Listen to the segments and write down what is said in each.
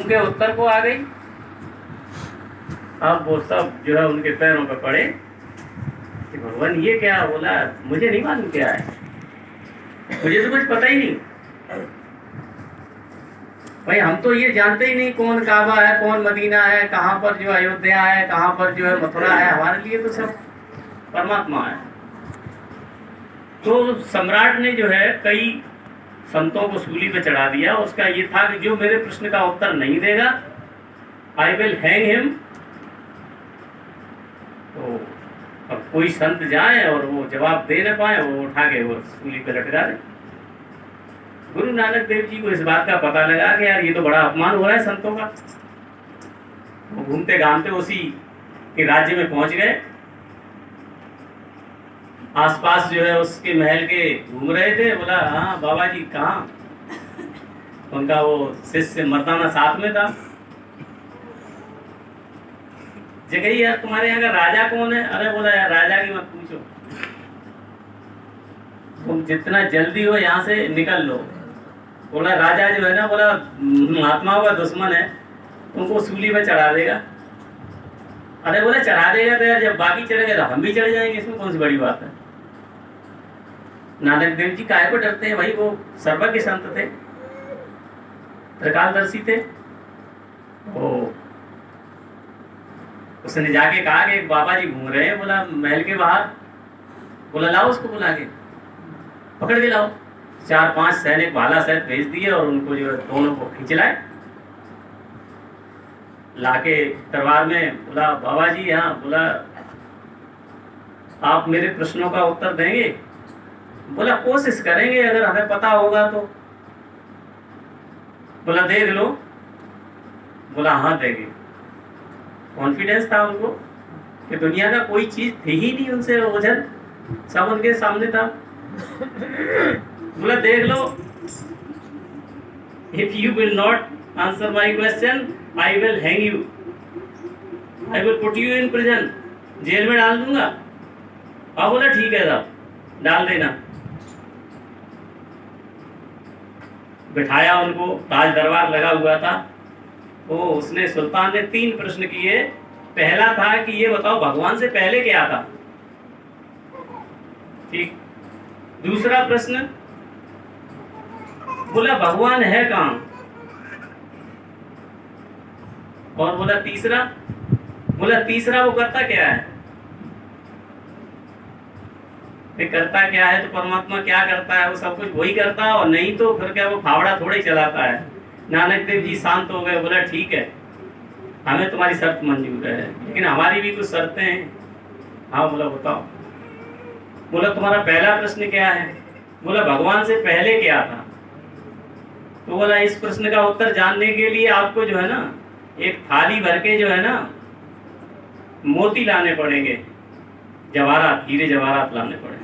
उनके उत्तर को आ गई। अब वो सब जो है उनके पैरों पर पड़े कि भगवान ये क्या। बोला मुझे नहीं मालूम क्या है, मुझे तो कुछ पता ही नहीं भाई। हम तो ये जानते ही नहीं कौन काबा है, कौन मदीना है, कहाँ पर जो अयोध्या है, कहाँ पर जो है मथुरा है। हमारे लिए तो सब परमात्मा है। तो सम्राट ने जो है कई संतों को सूली पे चढ़ा दिया। उसका ये था कि जो मेरे प्रश्न का उत्तर नहीं देगा आई विल हैंग हिम। तो अब कोई संत जाए और वो जवाब दे न पाए, वो उठा के वो सूली पे लटका दे। गुरु नानक देव जी को इस बात का पता लगा कि यार ये तो बड़ा अपमान हो रहा है संतों का। वो घूमते घामते उसी के राज्य में पहुंच गए। आसपास जो है उसके महल के घूम रहे थे। बोला हाँ बाबा जी कहाँ। उनका वो शिष्य मर्दाना साथ में था। जगह यार तुम्हारे यहाँ का राजा कौन है। अरे बोला यार राजा की मत पूछो, तुम जितना जल्दी हो यहाँ से निकल लो। बोला राजा जो है ना, बोला महात्माओं का दुश्मन है, तुमको सूली पे चढ़ा देगा। अरे बोला चढ़ा देगा तो यार जब बाकी चढ़ेगा तो हम भी चढ़ जाएंगे, इसमें कौन सी बड़ी बात है। नानक देव जी काहे को डरते हैं भाई, वो सर्वज्ञ संत थे, त्रिकालदर्शी थे। वो उसने जाके कहा कि बाबा जी घूम रहे हैं बोला महल के बाहर। बोला लाओ उसको बुला के, पकड़ के लाओ। 4-5 सैनिक भाला सहित भेज दिए और उनको जो दोनों को खींच लाए। लाके दरबार में बोला बाबा जी यहाँ। बोला आप मेरे प्रश्नों का उत्तर देंगे। बोला कोशिश करेंगे, अगर हमें पता होगा तो। बोला देख लो। बोला हाँ देंगे। कॉन्फिडेंस था उनको कि दुनिया का कोई चीज थी ही नहीं उनसे ओझल, सब उनके सामने था। बोला देख लो, if you will not answer my question I will hang you, I will put you in prison, jail में डाल दूंगा। अब बोला ठीक है साहब डाल देना। बिठाया उनको, ताज दरबार लगा हुआ था। तो उसने सुल्तान ने 3 प्रश्न किए। पहला था कि ये बताओ भगवान से पहले क्या था। ठीक। दूसरा प्रश्न बोला भगवान है कहां। और बोला तीसरा वो करता क्या है। करता क्या है तो परमात्मा क्या करता है, वो सब कुछ वही करता है, और नहीं तो फिर क्या वो फावड़ा थोड़े ही चलाता है। नानक देव जी शांत हो गए। बोला ठीक है हमें तुम्हारी शर्त मंजूर है, लेकिन हमारी भी कुछ शर्तें हैं। हाँ बोला बताओ। बोला तुम्हारा पहला प्रश्न क्या है। बोला भगवान से पहले क्या था। तो बोला इस प्रश्न का उत्तर जानने के लिए आपको जो है ना एक थाली भर के जो है ना मोती लाने पड़ेंगे, जवाहरात, हीरे जवाहरात लाने पड़ेंगे।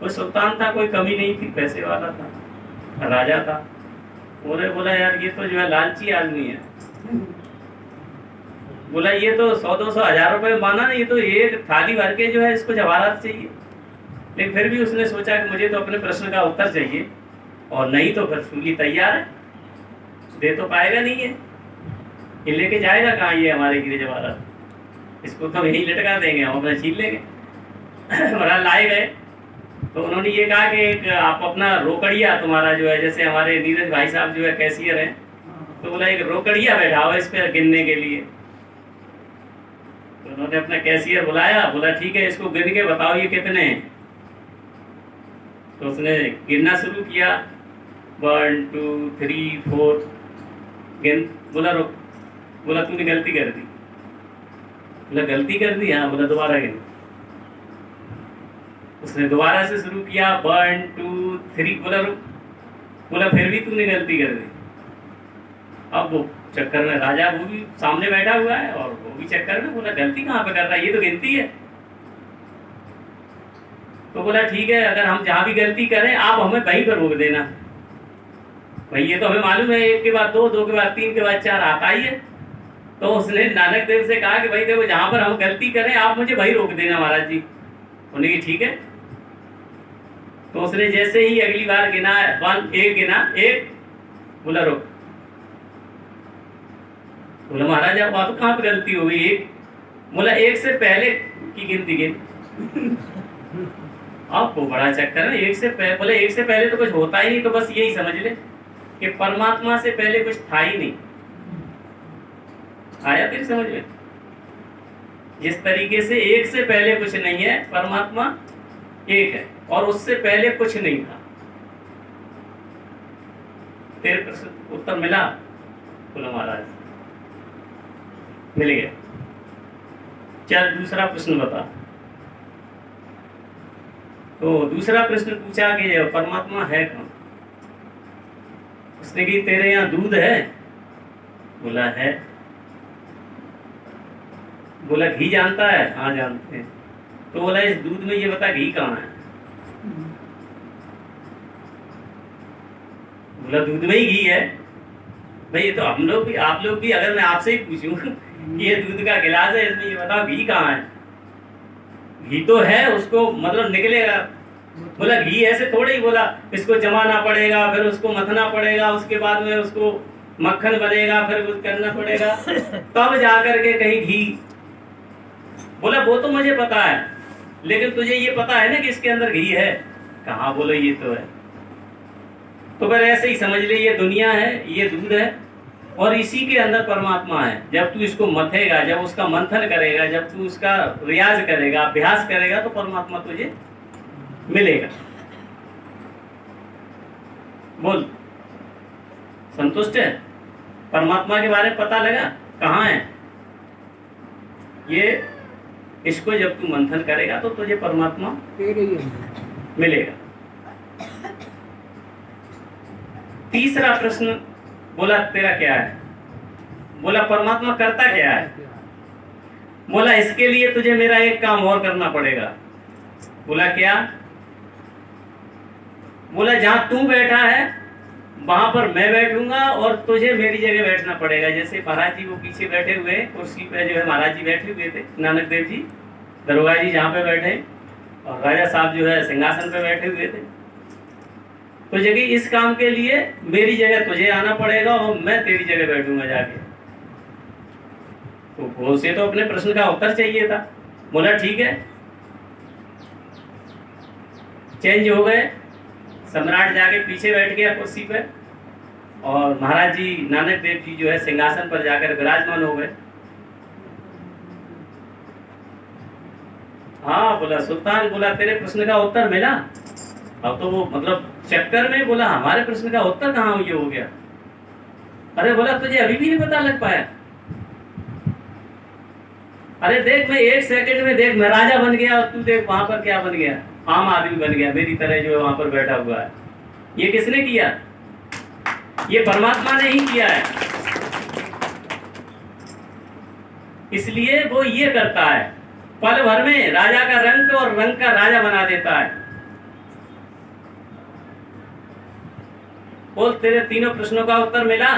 कोई सुल्तान था, कोई कमी नहीं थी, पैसे वाला था, राजा था। बोला यार ये तो जो है लालची आदमी है। बोला ये तो 100-200 हजार रुपए माना ना, ये तो एक थाली भर के जो है इसको जवाहरात चाहिए। लेकिन फिर भी उसने सोचा कि मुझे तो अपने प्रश्न का उत्तर चाहिए, और नहीं तो फिर सूली तैयार है, दे तो पाएगा नहीं है, ये लेके जाएगा कहाँ ये हमारे हीरे जवाहरात, इसको तो यही लटका देंगे, हम अपना छीन लेंगे। महाराज लाए गए तो उन्होंने ये कहा कि एक आप अपना रोकड़िया तुम्हारा जो है, जैसे हमारे नीरज भाई साहब जो है कैशियर हैं, तो बोला एक रोकड़िया बैठाओ इस पे गिनने के लिए। तो उन्होंने अपना कैशियर बुलाया। बोला ठीक है इसको गिन के बताओ ये कितने हैं। तो उसने गिनना शुरू किया 1 2 3 4 गिन। बोला रुक। बोला तूने गलती कर दी। बोला गलती कर दी। हाँ। बोला दोबारा गिन। उसने दोबारा से शुरू किया 1 2 3। बोला रुक। बोला फिर भी तूने गलती कर दी। अब वो चक्कर में राजा वो भी सामने बैठा हुआ है और वो भी चक्कर में। बोला गलती कहाँ पे कर रहा है, ये तो गिनती है। तो बोला ठीक है अगर हम जहाँ भी गलती करें आप हमें वहीं पर रोक देना। भाई ये तो हमें मालूम है 1 के बाद 2, 2 के बाद 3 के बाद 4 आता ही है। तो उसने नानक देव से कहा कि भाई देखो जहाँ पर हम गलती करें आप मुझे वहीं रोक देना महाराज जी। उन्होंने कहा ठीक है। तो उसने जैसे ही अगली बार गिना 1 गिना 1। बोला रुक। बोला महाराज आप तो कहाँ पे गलती हो गई? एक बोला एक से पहले की गिनती गिन। आपको बड़ा चक्कर है, एक से पहले, बोले एक से पहले तो कुछ होता ही नहीं, तो बस यही समझ ले कि परमात्मा से पहले कुछ था ही नहीं। आया फिर समझ में? जिस तरीके से एक से पहले कुछ नहीं है, परमात्मा एक है और उससे पहले कुछ नहीं था। तेरे प्रश्न उत्तर मिला? बोला महाराज मिल गया। चल दूसरा प्रश्न बता। तो दूसरा प्रश्न पूछा कि परमात्मा है कौन? उसने कि तेरे यहाँ दूध है? बोला है। बोला घी जानता है? हाँ जानते हैं। तो बोला इस दूध में ये बता घी कहाँ है? बोला दूध में ही घी है। भाई ये तो हम लोग भी, आप लोग भी, अगर मैं आपसे ही पूछूं कि ये दूध का गिलास है, इसमें ये बताओ घी कहाँ है? घी तो है, उसको मतलब निकलेगा। बोला घी ऐसे थोड़े ही, बोला इसको जमाना पड़ेगा, फिर उसको मथना पड़ेगा, उसके बाद में उसको मक्खन बनेगा, फिर कुछ करना पड़ेगा, तब जाकर के कहीं घी। बोला वो तो मुझे पता है, लेकिन तुझे ये पता है ना कि इसके अंदर घी है? कहाँ? बोलो ये तो है। तो फिर ऐसे ही समझ ले, ये दुनिया है, ये दूध है और इसी के अंदर परमात्मा है। जब तू इसको मथेगा, जब उसका मंथन करेगा, जब तू उसका रियाज करेगा, अभ्यास करेगा, तो परमात्मा तुझे मिलेगा। बोल संतुष्ट है? परमात्मा के बारे में पता लगा कहाँ है ये? इसको जब तू मंथन करेगा तो तुझे परमात्मा मिलेगा। तीसरा प्रश्न बोला तेरा क्या है? बोला परमात्मा करता क्या है? बोला इसके लिए तुझे मेरा एक काम और करना पड़ेगा। बोला क्या? बोला जहां तू बैठा है वहां पर मैं बैठूंगा और तुझे मेरी जगह बैठना पड़ेगा। जैसे महाराज जी वो पीछे बैठे हुए कुर्सी पे, जो है महाराज जी बैठे हुए थे, नानक देव जी दरोगा जी जहाँ पे बैठे, और राजा साहब जो है सिंहासन पे बैठे हुए थे। तो जगह इस काम के लिए मेरी जगह तुझे आना पड़ेगा और मैं तेरी जगह बैठूंगा जाके। तो वो से तो अपने प्रश्न का उत्तर चाहिए था। बोला ठीक है। चेंज हो गए, सम्राट जाके पीछे बैठ गया कुर्सी पे और महाराज जी नानक देव जी जो है सिंहासन पर जाकर विराजमान हो गए। हाँ बोला सुल्तान, बोला तेरे प्रश्न का उत्तर मिला? अब तो वो मतलब चक्कर में बोला हमारे प्रश्न का उत्तर कहाँ ये हो गया? अरे बोला तुझे अभी भी नहीं पता लग पाया? अरे देख मैं एक सेकंड में देख, मैं राजा बन गया और तू देख वहां पर क्या बन गया, आम आदमी बन गया मेरी तरह जो है वहां पर बैठा हुआ है। ये किसने किया? ये परमात्मा ने ही किया है। इसलिए वो ये करता है, पल भर में राजा का रंग और रंग का राजा बना देता है। बोल तेरे तीनों प्रश्नों का उत्तर मिला?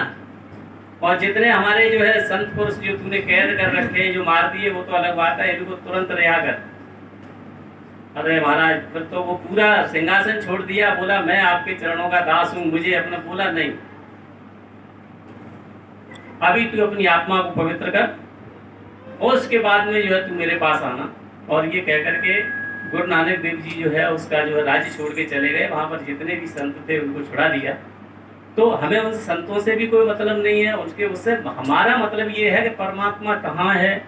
और जितने हमारे जो है संत पुरुष जो तूने कैद कर रखे हैं, जो मार दिए, वो तो अलग बात है, इनको तुरंत रिहा कर। अरे महाराज फिर तो वो पूरा सिंहासन छोड़ दिया, बोला मैं आपके चरणों का दास हूं, मुझे अपना। बोला नहीं, अभी तू अपनी आत्मा को पवित्र कर और उसके बाद में जो है तू मेरे पास आना। और ये कह करके गुरु नानक देव जी जो है उसका जो है राज्य छोड़ के चले गए। वहां पर जितने भी संत थे उनको छुड़ा दिया। तो हमें उन संतों से भी कोई मतलब नहीं है, उसके उससे हमारा मतलब ये है कि परमात्मा कहाँ है,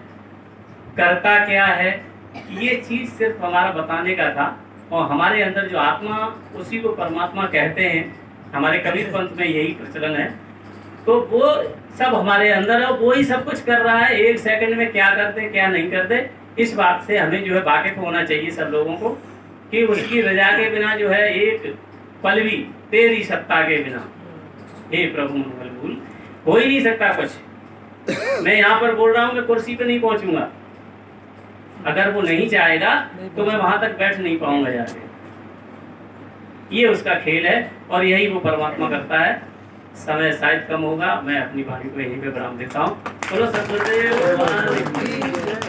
करता क्या है, ये चीज सिर्फ हमारा बताने का था। और हमारे अंदर जो आत्मा, उसी को परमात्मा कहते हैं। हमारे कबीर पंथ में यही प्रचलन है। तो वो सब हमारे अंदर है, वो ही सब कुछ कर रहा है। एक सेकंड में क्या करते क्या नहीं करते, इस बात से हमें जो है वाकिफ होना चाहिए सब लोगों को, कि उसकी रजा के बिना जो है एक पल भी तेरी सत्ता के बिना, हे प्रभु मंगल भूल, हो ही नहीं सकता कुछ। मैं यहाँ पर बोल रहा हूँ, मैं कुर्सी पे नहीं पहुंचूंगा। अगर वो नहीं चाहेगा तो मैं वहां तक बैठ नहीं पाऊंगा जाके। ये उसका खेल है और यही वो परमात्मा करता है। समय शायद कम होगा, मैं अपनी वाणी को यहीं पे विराम देता हूँ। बोलो सतगुरुदेव।